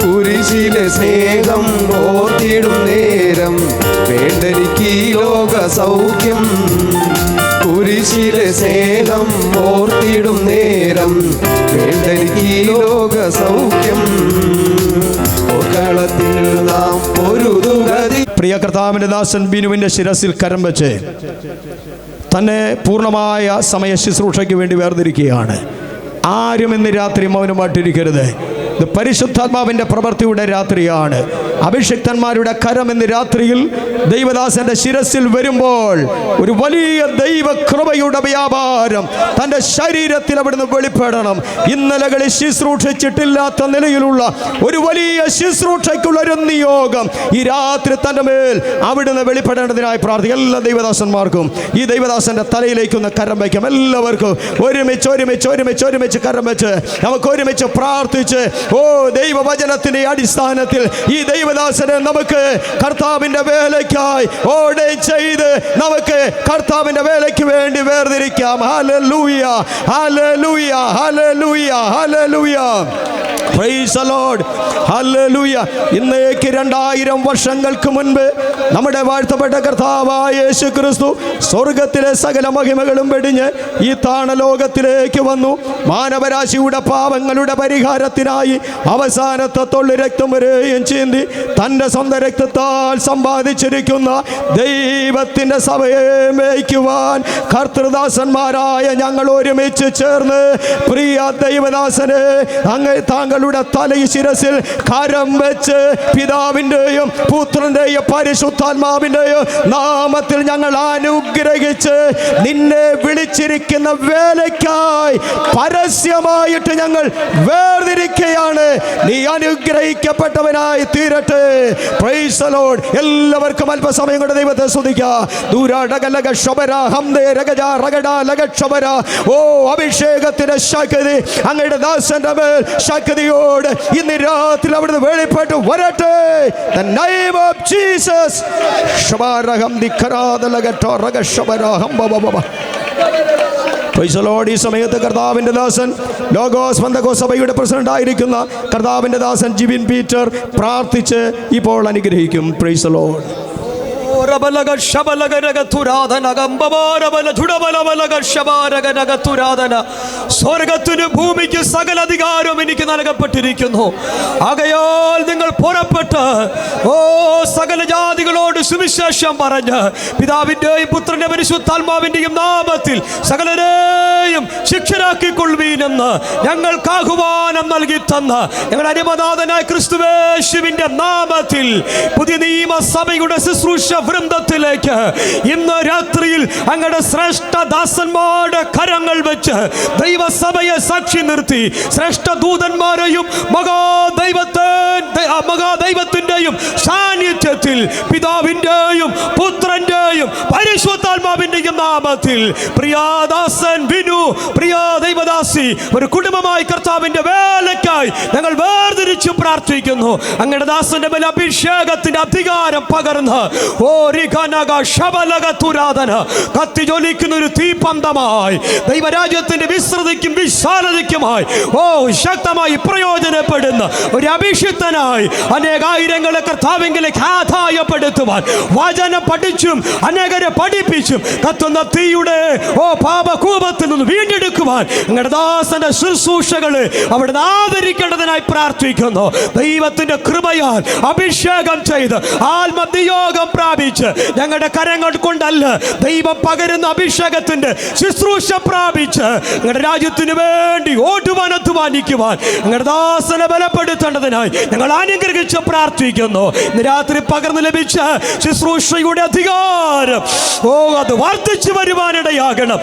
കുരിശിലെ സ്നേഹം ഓർത്തിടും നേരം വേണ്ടെനിക്ക് ഈ ലോക സൗഖ്യം. കുരിശിലെ സ്നേഹം ഓർത്തിടും നേരം വേണ്ടെനിക്ക് ഈ ലോക സൗഖ്യം. കളത്തിൽ നാം പൊരുതുകതി. പ്രിയ കർത്താവിൻ്റെ ദാസൻ ബിനുവിൻ്റെ ശിരസിൽ കരം വെച്ച് തന്നെ പൂർണ്ണമായ സമയ ശുശ്രൂഷയ്ക്ക് വേണ്ടി വേർതിരിക്കുകയാണ്. ആരും ഇന്ന് രാത്രി മൗനമായിട്ടിരിക്കരുത്. ഇത് പരിശുദ്ധാത്മാവിൻ്റെ പ്രവൃത്തിയുടെ രാത്രിയാണ്. അഭിഷിക്തന്മാരുടെ കരം ഇന്ന് രാത്രിയിൽ ദൈവദാസന്റെ ശിരസിൽ വരുമ്പോൾ ഒരു വലിയ ദൈവകൃപയുടെ വ്യാപാരം തൻ്റെ ശരീരത്തിൽ അവിടുന്ന് വെളിപ്പെടണം. ഇന്നലകളിൽ ശുശ്രൂഷിച്ചിട്ടില്ലാത്ത നിലയിലുള്ള ഒരു വലിയ ശുശ്രൂഷയ്ക്കുള്ള ഒരു നിയോഗം ഈ രാത്രി തൻ്റെ മേൽ അവിടുന്ന് വെളിപ്പെടേണ്ടതിനായി പ്രാർത്ഥിക്കും. എല്ലാ ദൈവദാസന്മാർക്കും ഈ ദൈവദാസന്റെ തലയിലേക്കൊന്ന് കരം വയ്ക്കാം. എല്ലാവർക്കും ഒരുമിച്ച് ഒരുമിച്ച് ഒരുമിച്ച് ഒരുമിച്ച് കരം വെച്ച് നമുക്ക് ഒരുമിച്ച് പ്രാർത്ഥിച്ച് ദൈവവചനത്തിന്റെ അടിസ്ഥാനത്തിൽ ഈ ദൈവദാസനെ നമുക്ക് കർത്താവിന്റെ വേലയ്ക്കായി ഓടെ ചെയ്ത് നമുക്ക് കർത്താവിന്റെ വേലയ്ക്ക് വേണ്ടി വേർതിരിക്കാം. Hallelujah, hallelujah, hallelujah, hallelujah. Praise the Lord, hallelujah. ഇന്നേക്ക് 2000 വർഷങ്ങൾക്ക് മുൻപ് നമ്മുടെ വാഴ്ത്തപ്പെട്ട കർത്താവായ യേശു ക്രിസ്തു സ്വർഗത്തിലെ സകല മഹിമകളും വെടിഞ്ഞ് ഈ താണലോകത്തിലേക്ക് വന്നു. മാനവരാശിയുടെ പാപങ്ങളുടെ പരിഹാരത്തിനായി അവസാനത്തെ തൊള്ളി രക്തം വരെയും ചീന്തി തൻ്റെ സ്വന്തം രക്തത്താൽ സമ്പാദിച്ചിരിക്കുന്ന ദൈവത്തിൻ്റെ സഭയെ മേയ്ക്കുവാൻ കർത്തൃദാസന്മാരായ ഞങ്ങൾ ഒരുമിച്ച് ചേർന്ന് പ്രിയ ദൈവദാസനെ താങ്കളുടെ തലയിൽ ശിരസിൽ കരം വെച്ച് പിതാവിൻ്റെയും പുത്രൻ്റെയും പരിശുദ്ധാത്മാവിൻ്റെയും നാമത്തിൽ ഞങ്ങൾ അനുഗ്രഹിച്ച് നിന്നെ വിളിച്ചിരിക്കുന്ന വേലയ്ക്കായി പരസ്യമായിട്ട് ഞങ്ങൾ വേർതിരിക്കുകയാണ്. നീ അനുഗ്രഹിക്കപ്പെട്ടവനായി തീരട്ടെ. Price the Lord. എല്ലാവർക്കും അല്പസമയം കൊണ്ട് ദൈവത്തെ സ്തുതിക്കാം. അഭിഷേകത്തിന്റെ ശക്തി അങ്ങയുടെ ദാസന്റെ മേൽ ശക്തിയോട് ഇന്ന് രാത്രി അവിടുന്ന് വെളിപ്പെട്ട് വരട്ടെ. The name of Jesus. ഈ സമയത്ത് കർത്താവിൻ്റെ ദാസൻ ലോഗോസ് പെന്തക്കോസ്ത് സഭയുടെ പ്രസിഡന്റ് ആയിരിക്കുന്ന കർത്താവിൻ്റെ ദാസൻ ജിബിൻ പീറ്റർ പ്രാർത്ഥിച്ച് ഇപ്പോൾ അനുഗ്രഹിക്കും. Price the Lord. സ്വർഗത്തിനും ഭൂമിക്ക് സകല അധികാരവും എനിക്ക് നൽകപ്പെട്ടിരിക്കുന്നു. ആകയാൽ നിങ്ങൾ പുറപ്പെട്ട് സകല ജാതികളോട് സുവിശേഷം പറഞ്ഞ് പിതാവിന്റെയും പുത്രന്റെ പരിശുദ്ധാത്മാവിന്റെയും നാമത്തിൽ സകലരെയും ശിക്ഷരാക്കിക്കൊള്ളുവീനെന്ന് ഞങ്ങൾക്ക് ആഹ്വാനം നൽകി തന്ന് ഞങ്ങളുടെ അരിമനാഥനായ ക്രിസ്തുവേശുവിന്റെ നാമത്തിൽ പുതിയ നിയമസഭയുടെ ശുശ്രൂഷ വൃന്ദത്തിലേക്ക് ഇന്ന് രാത്രിയിൽ അങ്ങയുടെ ശ്രേഷ്ഠ ദാസന്മാരുടെ കരങ്ങൾ വെച്ച് ദൈവസഭയെ സാക്ഷി നിർത്തി ശ്രേഷ്ഠ ദൂതന്മാരെയും മഹാദൈവത്തിന്റെയും സാന്നിധ്യത്തിൽ പിതാവിന്റെയും പുത്രന്റെയും പരിശുദ്ധാത്മാവിന്റെയും നാമത്തിൽ പ്രിയദാസൻ ബിനു, പ്രിയ ദൈവദാസി ഒരു കുടുംബമായി കർത്താവിന്റെ വേലയ്ക്കായി ഞങ്ങൾ വേർതിരിച്ചു പ്രാർത്ഥിക്കുന്നു. അങ്ങയുടെ ദാസന്റെ മേൽ അഭിഷേകത്തിന്റെ അധികാരം പകർന്ന് കത്തിജ്വലിക്കുന്ന ഒരു തീപന്തമായി ദൈവരാജ്യത്തിന്റെ വിസ്തൃതിക്കും വിശാലതയ്ക്കുമായി ശക്തമായി പ്രയോജനപ്പെടുന്ന ഒരു അഭിഷിക്തനായി അനേകായിരങ്ങളെ കർത്താവിലേക്ക് ആദായപ്പെടുത്തുവാൻ വചനം പഠിച്ചും അനേകരെ പഠിപ്പിച്ചും കത്തുന്ന തീയുടെ പാപകൂപത്തിൽ നിന്ന് വീണ്ടെടുക്കുവാൻ അങ്ങയുടെ ദാസന്റെ ശുശ്രൂഷകളെ അവിടെ ആദരിക്കേണ്ടതിനായി പ്രാർത്ഥിക്കുന്നു. ദൈവത്തിന്റെ കൃപയാൽ അഭിഷേകം ചെയ്ത് ആത്മനിയോഗം പ്രാപിച്ച് ഞങ്ങളുടെ കരങ്ങൾ കൊണ്ടല്ല ദൈവം പകരുന്ന അഭിഷേകത്തിന്റെ ശുശ്രൂഷ പ്രാപിച്ച് ഞങ്ങളുടെ രാജ്യത്തിന് വേണ്ടി ഓടുവാൻ അധ്വാനിക്കുവാൻ ഞങ്ങളുടെ ദാസനെ ബലപ്പെടുത്തേണ്ടതിനായി ഞങ്ങൾ അനുഗ്രഹിച്ച് പ്രാർത്ഥിക്കുന്നു. ഇന്ന് രാത്രി പകർന്നു ലഭിച്ച ശുശ്രൂഷയുടെ അധികാരം അത് വർദ്ധിച്ചു ഒന്നിച്ചു വരുവാനിടയാകണം.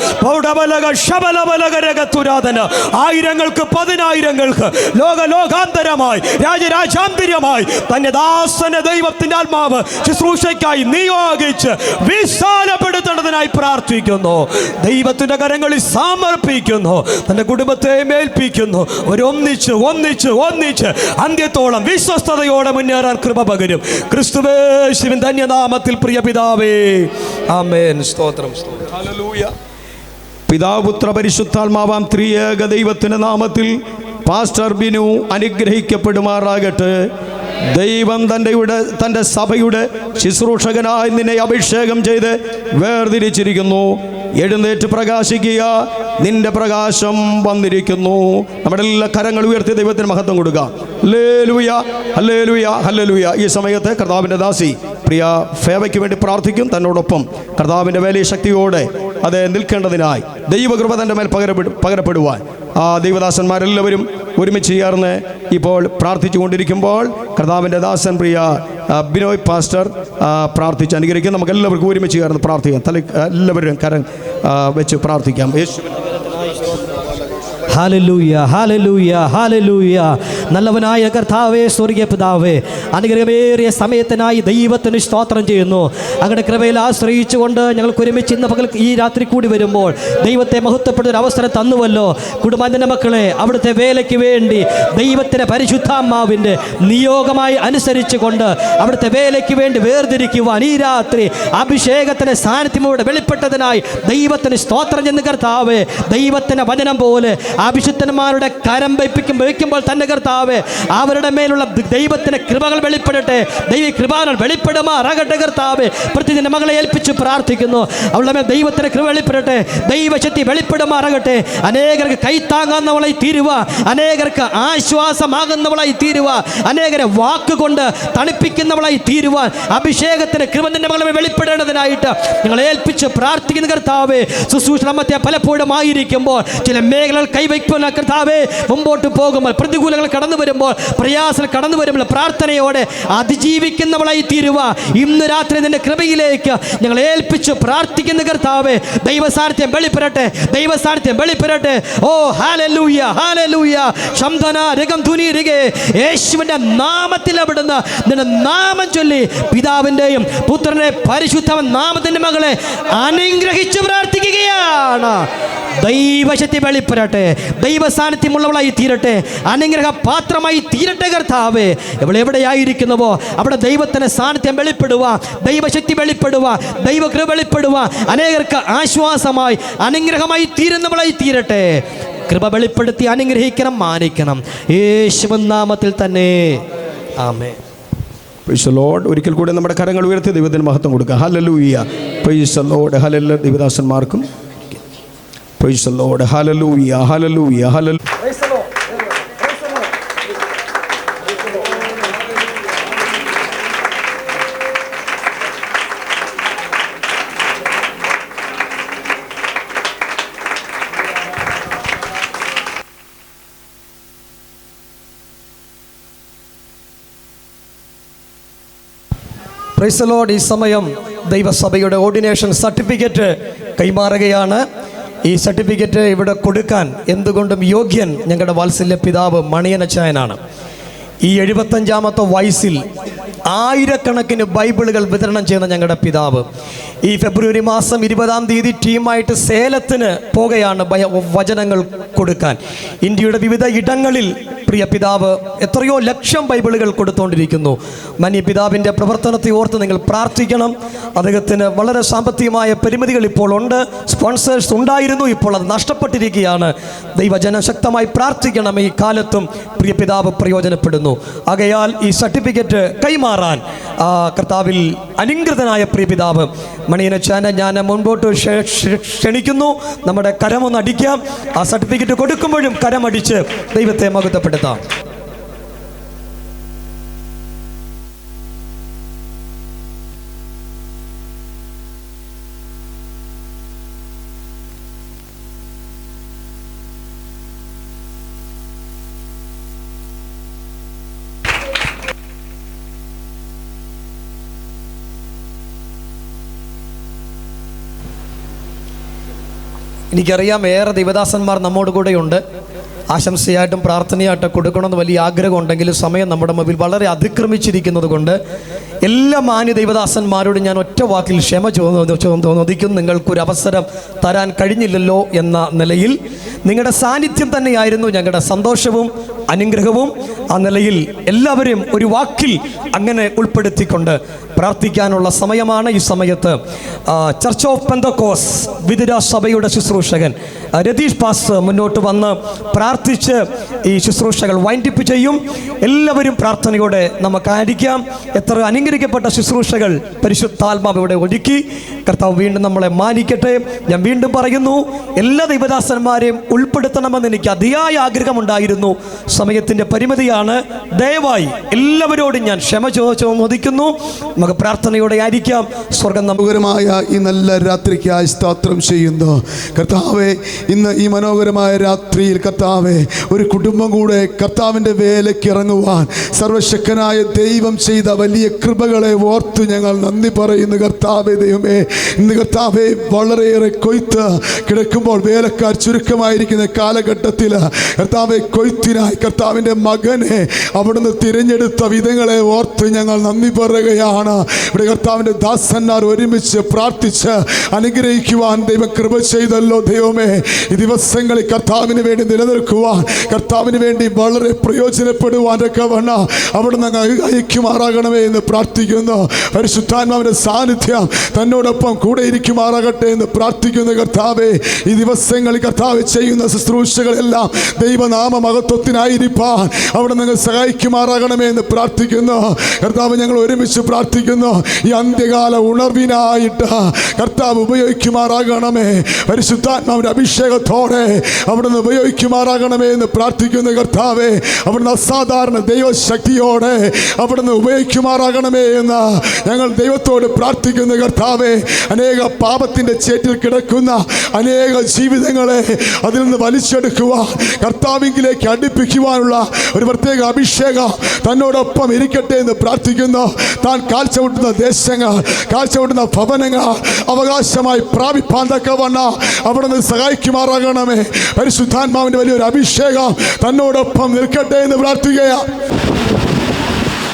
ആയിരങ്ങൾക്ക് പതിനായിരങ്ങൾക്ക് ലോകാന്തരമായി രാജരാജാന്തരമായി തന്നെ ദാസനെ ദൈവത്തിന്റെ ആത്മാവ് ശുശ്രൂഷയ്ക്കായി നിയോഗിച്ച് വിശാലപ്പെടുത്തേണ്ടതിനായി പ്രാർത്ഥിക്കുന്നു. ദൈവത്തിന്റെ കരങ്ങളിൽ സമർപ്പിക്കുന്നു. തന്റെ കുടുംബത്തെ മേൽപ്പിക്കുന്നു. ഒന്നിച്ച് ഒന്നിച്ച് ഒന്നിച്ച് അന്ത്യത്തോളം വിശ്വസ്തയോടെ മുന്നേറാൻ കൃപ പകരും. ക്രിസ്തുവേശുവിൻ ധന്യനാമത്തിൽ പ്രിയ പിതാവേ, ആമേൻ. സ്തോത്രം. ഹല്ലേലൂയ. പിതാവ് പുത്ര പരിശുദ്ധാത്മാവാം ത്രിയേക ദൈവത്തിന്റെ നാമത്തിൽ പാസ്റ്റർ ബിനു അനുഗ്രഹിക്കപ്പെടുമാറാകട്ടെ. ദൈവം തൻ്റെ സഭയുടെ ശുശ്രൂഷകനായി നിന്നെ അഭിഷേകം ചെയ്ത് വേർതിരിച്ചിരിക്കുന്നു. എഴുന്നേറ്റ് പ്രകാശിക്കുക, നിന്റെ പ്രകാശം വന്നിരിക്കുന്നു. നമ്മുടെ എല്ലാ കരങ്ങൾ ഉയർത്തി ദൈവത്തിന് മഹത്വം കൊടുക്കുക. Hallelujah, hallelujah, hallelujah. ഈ സമയത്ത് കർത്താവിൻ്റെ ദാസി പ്രിയ ഫേവയ്ക്ക് വേണ്ടി പ്രാർത്ഥിക്കും. തന്നോടൊപ്പം കർത്താവിൻ്റെ വലിയ ശക്തിയോടെ അത് നിൽക്കേണ്ടതിനായി ദൈവകൃപ തൻ്റെ മേൽ പകരപ്പെടുവാൻ ആ ദൈവദാസന്മാരെല്ലാവരും ഒരുമിച്ച് ചേർന്ന് ഇപ്പോൾ പ്രാർത്ഥിച്ചു കൊണ്ടിരിക്കുമ്പോൾ കർത്താവിൻ്റെ ദാസൻ പ്രിയ ബിനോയ് പാസ്റ്റർ പ്രാർത്ഥിച്ച് അനുഗ്രഹിക്കും. നമുക്ക് എല്ലാവർക്കും ഒരുമിച്ച് ചേർന്ന് പ്രാർത്ഥിക്കാം. എല്ലാവരും കരം വെച്ച് പ്രാർത്ഥിക്കാം. Hallelujah, hallelujah, hallelujah. നല്ലവനായ കർത്താവേ, സ്വർഗീയ പിതാവേ, അനുഗ്രഹമേറിയ സമയത്തിനായി ദൈവത്തിന് സ്തോത്രം ചെയ്യുന്നു. അങ്ങയുടെ കൃപയിൽ ആശ്രയിച്ചുകൊണ്ട് ഞങ്ങൾക്ക് ഒരുമിച്ച് ഇന്ന് പകൽ ഈ രാത്രി കൂടി വരുമ്പോൾ ദൈവത്തെ മഹത്വപ്പെടുന്ന ഒരു അവസരം തന്നുവല്ലോ. കുടുംബാന്തര മക്കളെ അവിടുത്തെ വേലയ്ക്ക് വേണ്ടി ദൈവത്തിൻ്റെ പരിശുദ്ധാത്മാവിൻ്റെ നിയോഗമായി അനുസരിച്ചുകൊണ്ട് അവിടുത്തെ വേലയ്ക്ക് വേണ്ടി വേർതിരിക്കുവാൻ ഈ രാത്രി അഭിഷേകത്തിൻ്റെ സാന്നിധ്യമോടെ വെളിപ്പെട്ടതിനായി ദൈവത്തിന് സ്തോത്രം ചെയ്യുന്ന കർത്താവേ, ദൈവത്തിൻ്റെ വചനം പോലെ ആ വിശുദ്ധന്മാരുടെ കരം വയ്ക്കുമ്പോൾ തന്നെ കർത്താവേ, അവരുടെ മേലുള്ള ദൈവത്തിന്റെ കൃപകൾ വെളിപ്പെടട്ടെ. ദൈവ കൃപാകൾ വെളിപ്പെടുമാറാകട്ടെ കർത്താവേ. പ്രതിദിന മകളെ ഏൽപ്പിച്ച് പ്രാർത്ഥിക്കുന്നു. അവളുടെ മേൽ ദൈവത്തിന്റെ കൃപ വെളിപ്പെടട്ടെ, ദൈവശക്തി വെളിപ്പെടുമാറാകട്ടെ. അനേകർക്ക് കൈത്താങ്ങുന്നവളായി തീരുക, അനേകർക്ക് ആശ്വാസമാകുന്നവളായി തീരുക, അനേകരെ വാക്കുകൊണ്ട് തണുപ്പിക്കുന്നവളായി തീരുവാൻ അഭിഷേകത്തിന് കൃപ നിന്റെ മകളെ വെളിപ്പെടേണ്ടതിനായിട്ട് ഞങ്ങൾ ഏൽപ്പിച്ച് പ്രാർത്ഥിക്കുന്ന കർത്താവേ. ശുശ്രൂഷ മധ്യ പലപ്പോഴും ആയിരിക്കുമ്പോൾ ചില മേഖലകൾ കൈവയ്ക്കുന്ന കർത്താവേ, മുമ്പോട്ട് പോകുമ്പോൾ പ്രതികൂലങ്ങൾ കടന്നു വരുമ്പോൾ പ്രയാസങ്ങൾ കടന്നു വരുമ്പോൾ പ്രാർത്ഥനയോടെ അതിജീവിക്കുന്നവളായി തീരുക ഇന്ന് രാത്രി നിന്റെ കൃപയിലേക്ക് ഞങ്ങൾ ഏൽപ്പിച്ച് പ്രാർത്ഥിക്കുന്ന കർത്താവേ. ദൈവസാന്നിധ്യം വെളിപ്പെടട്ടെ, ദൈവസാന്നിധ്യം വെളിപ്പെടട്ടെ. ഓ ഹല്ലേലൂയ, ഹല്ലേലൂയ. ശംദന രഗം ധുനി രഗേ. യേശുവിന്റെ നാമത്തിൽ അവിടുന്ന് നിന്റെ നാമം ചൊല്ലി പിതാവിൻ്റെയും പുത്രന്റെ പരിശുദ്ധ നാമത്തിന്റെ മകളെ അനുഗ്രഹിച്ച് പ്രാർത്ഥിക്കുകയാണ്. ദൈവശക്തി വെളിപ്പെടട്ടെ, ദൈവ സാന്നിധ്യമുള്ളവളായി തീരട്ടെ, അനുഗ്രഹ പാത്രമായി തീരട്ടെ കർത്താവേ. എവിടെയായിരിക്കുന്നുവോ അവിടെ ദൈവത്തിന്റെ സാന്നിധ്യം വെളിപ്പെടുക, ദൈവശക്തി വെളിപ്പെടുക, ദൈവകൃപ വെളിപ്പെടുക, അനേകർക്ക് ആശ്വാസമായി അനുഗ്രഹമായി തീരുന്നവളായി തീരട്ടെ. കൃപ വെളിപ്പെടുത്തി അനുഗ്രഹിക്കണം, മാനിക്കണം, യേശുവിൻ നാമത്തിൽ തന്നെ, ആമേൻ. Price the Lord. ഒരിക്കൽ കൂടി നമ്മുടെ കരങ്ങൾ ഉയർത്തി ദൈവത്തിന് മഹത്വം കൊടുക്കുക. Hallelujah, praise the Lord. Hallelujah. ദൈവദാസന്മാർക്കും praise the Lord. Hallelujah, hallelujah, hallelujah. Praise the Lord. ഈ സമയം ദൈവസഭയുടെ ഓർഡിനേഷൻ സർട്ടിഫിക്കറ്റ് കൈമാറുകയാണ്. ഈ സർട്ടിഫിക്കറ്റ് ഇവിടെ കൊടുക്കാൻ എന്തുകൊണ്ടും യോഗ്യൻ ഞങ്ങളുടെ വാത്സല്യ പിതാവ് മണിയനച്ചായനാണ്. ഈ 75-ാമത്തെ വയസ്സിൽ ആയിരക്കണക്കിന് ബൈബിളുകൾ വിതരണം ചെയ്യുന്ന ഞങ്ങളുടെ പിതാവ് ഈ ഫെബ്രുവരി മാസം 20-ാം തീയതി ടീമായിട്ട് സേലത്തിന് പോകുകയാണ് വചനങ്ങൾ കൊടുക്കാൻ. ഇന്ത്യയുടെ വിവിധ ഇടങ്ങളിൽ പ്രിയ പിതാവ് എത്രയോ ലക്ഷം ബൈബിളുകൾ കൊടുത്തുകൊണ്ടിരിക്കുന്നു. മന്യ പിതാവിൻ്റെ പ്രവർത്തനത്തെ ഓർത്ത് നിങ്ങൾ പ്രാർത്ഥിക്കണം. അദ്ദേഹത്തിന് വളരെ സാമ്പത്തികമായ പരിമിതികൾ ഇപ്പോൾ ഉണ്ട്. സ്പോൺസേഴ്സ് ഉണ്ടായിരുന്നു, ഇപ്പോൾ അത് നഷ്ടപ്പെട്ടിരിക്കുകയാണ്. ദൈവജനം ശക്തമായി പ്രാർത്ഥിക്കണം. ഈ കാലത്തും പ്രിയ പിതാവ് പ്രയോജനപ്പെടുന്നു. ആകയാൽ ഈ സർട്ടിഫിക്കറ്റ് കൈമാറാൻ കർത്താവിൽ അനുഗ്രതനായ പ്രിയ പിതാവ് മണിയനച്ചാനെ ഞാൻ മുൻപോട്ട് ക്ഷണിക്കുന്നു. നമ്മുടെ കരമൊന്ന് അടിക്കാം. ആ സർട്ടിഫിക്കറ്റ് കൊടുക്കുമ്പോഴും കരമടിച്ച് ദൈവത്തെ മഹത്വപ്പെടുത്താം. എനിക്കറിയാം ഏറെ ദൈവദാസന്മാർ നമ്മോട് കൂടെയുണ്ട്. ആശംസയായിട്ടും പ്രാർത്ഥനയായിട്ടും കൊടുക്കണമെന്ന് വലിയ ആഗ്രഹമുണ്ടെങ്കിലും സമയം നമ്മുടെ മുമ്പിൽ വളരെ അതിക്രമിച്ചിരിക്കുന്നത് കൊണ്ട് എല്ലാ മാന്യ ദൈവദാസന്മാരോടും ഞാൻ ഒറ്റ വാക്കിൽ ക്ഷമ ചോദിക്കുന്നു. നിങ്ങൾക്കൊരു അവസരം തരാൻ കഴിഞ്ഞില്ലല്ലോ എന്ന നിലയിൽ നിങ്ങളുടെ സാന്നിധ്യം തന്നെയായിരുന്നു ഞങ്ങളുടെ സന്തോഷവും അനുഗ്രഹവും. ആ നിലയിൽ എല്ലാവരും ഒരു വാക്കിൽ അങ്ങനെ ഉൾപ്പെടുത്തിക്കൊണ്ട് പ്രാർത്ഥിക്കാനുള്ള സമയമാണ് ഈ സമയത്ത്. ചർച്ച് ഓഫ് പെന്തക്കോസ് വിതുര സഭയുടെ ശുശ്രൂഷകൻ രതീഷ് പാസ്റ്റർ മുന്നോട്ട് വന്ന് പ്രാർത്ഥിച്ച് ഈ ശുശ്രൂഷകൾ വൈൻഡപ്പ് ചെയ്യും. എല്ലാവരും പ്രാർത്ഥനയോടെ നമുക്കായിരിക്കാം. എത്ര അനുഗ്രഹിക്കപ്പെട്ട ശുശ്രൂഷകൾ പരിശുദ്ധാത്മാവ് ഇവിടെ ഒരുക്കി. കർത്താവ് വീണ്ടും നമ്മളെ മാനിക്കട്ടെ. ഞാൻ വീണ്ടും പറയുന്നു, എല്ലാ ദൈവദാസന്മാരെയും ഉൾപ്പെടുത്തണമെന്ന് എനിക്ക് അതിയായ ആഗ്രഹമുണ്ടായിരുന്നു. സമയത്തിൻ്റെ പരിമിതിയാണ്. ദയവായി എല്ലാവരോടും ഞാൻ ക്ഷമ ചോദിക്കുന്നു. നമുക്ക് പ്രാർത്ഥനയോടെ ആയിരിക്കാം. സ്വർഗം മനോഹരമായ ഈ നല്ല രാത്രിക്കായി സ്തോത്രം ചെയ്യുന്നു കർത്താവേ. ഇന്ന് ഈ മനോഹരമായ രാത്രിയിൽ കർത്താവേ, ഒരു കുടുംബം കൂടെ കർത്താവിൻ്റെ വേലയ്ക്ക് ഇറങ്ങുവാൻ സർവശക്തനായ ദൈവം ചെയ്ത വലിയ കൃപകളെ ഓർത്ത് ഞങ്ങൾ നന്ദി പറയുന്നു കർത്താവേ. ദൈവമേ, ഇന്ന് കർത്താവേ വളരെയേറെ കൊയ്ത്ത് കിടക്കുമ്പോൾ വേലക്കാർ ചുരുക്കമായിരിക്കുന്ന കാലഘട്ടത്തിൽ കർത്താവെ കൊയ്ത്തിനായി കർത്താവിൻ്റെ മകനെ അവിടുന്ന് തിരഞ്ഞെടുത്ത വിധങ്ങളെ ഓർത്ത് ഞങ്ങൾ നന്ദി പറയുകയാണ്. ഇവിടെ കർത്താവിൻ്റെ ദാസന്മാർ ഒരുമിച്ച് പ്രാർത്ഥിച്ച് അനുഗ്രഹിക്കുവാൻ ദൈവം കൃപ ചെയ്തല്ലോ. ദൈവമേ, ഈ ദിവസങ്ങളിൽ കർത്താവിന് വേണ്ടി നിലനിൽക്കുവാൻ, കർത്താവിന് വേണ്ടി വളരെ പ്രയോജനപ്പെടുവാനൊക്കെ വേണ്ട അവിടുന്ന് അയക്കുമാറാകണമേ എന്ന് പ്രാർത്ഥിക്കുന്നു. പരിശുദ്ധാത്മാവിൻ്റെ സാന്നിധ്യം തന്നോടൊപ്പം കൂടെ ഇരിക്കുമാറാകട്ടെ എന്ന് പ്രാർത്ഥിക്കുന്നു കർത്താവേ. ഈ ദിവസങ്ങളിൽ കർത്താവ് ചെയ്യുന്ന ശുശ്രൂഷകളെല്ലാം ദൈവനാമ മഹത്വത്തിനായിരിക്കാൻ അവിടെ നിങ്ങൾ സഹായിക്കുമാറാകണമേ എന്ന് പ്രാർത്ഥിക്കുന്നു കർത്താവ്. ഞങ്ങൾ ഒരുമിച്ച് പ്രാർത്ഥിക്കുന്നു, ഈ അന്ത്യകാല ഉണർവിനായിട്ട് കർത്താവ് ഉപയോഗിക്കുമാറാകണമേ. പരിശുദ്ധാത്മാവിൻ്റെ അഭിഷേകത്തോടെ അവിടുന്ന് ഉപയോഗിക്കുമാറാകണമേ എന്ന് പ്രാർത്ഥിക്കുന്നു കർത്താവേ. അവിടുന്ന് അസാധാരണ ദൈവശക്തിയോടെ അവിടുന്ന് ഉപയോഗിക്കുമാറാകണമേ എന്ന് ഞങ്ങൾ ദൈവത്തോട് പ്രാർത്ഥിക്കുന്നു കർത്താവേ. അനേക പാപത്തിൻ്റെ ചേറ്റിൽ കിടക്കുന്ന അനേക ജീവിതങ്ങളെ അതിൽ നിന്ന് വലിച്ചെടുക്കുവാൻ, കർത്താവിലേക്ക് അടുപ്പിക്കുവാനുള്ള ഒരു പ്രത്യേക അഭിഷേകം തന്നോടൊപ്പം ഇരിക്കട്ടെ എന്ന് പ്രാർത്ഥിക്കുന്നു. താൻ കാഴ്ചവെട്ടുന്ന ദേശങ്ങൾ, കാഴ്ചവെട്ടുന്ന ഭവനങ്ങൾ അവകാശമായി പ്രാപിപ്പാൻ തക്കവണ്ണം അവിടുന്ന് സഹായിക്കുമാറാകണമേ. പരിശുദ്ധാത്മാവിൻ്റെ വലിയൊരു അഭിഷേകം തന്നോടൊപ്പം നിൽക്കട്ടെ എന്ന് പ്രാർത്ഥിക്കുക.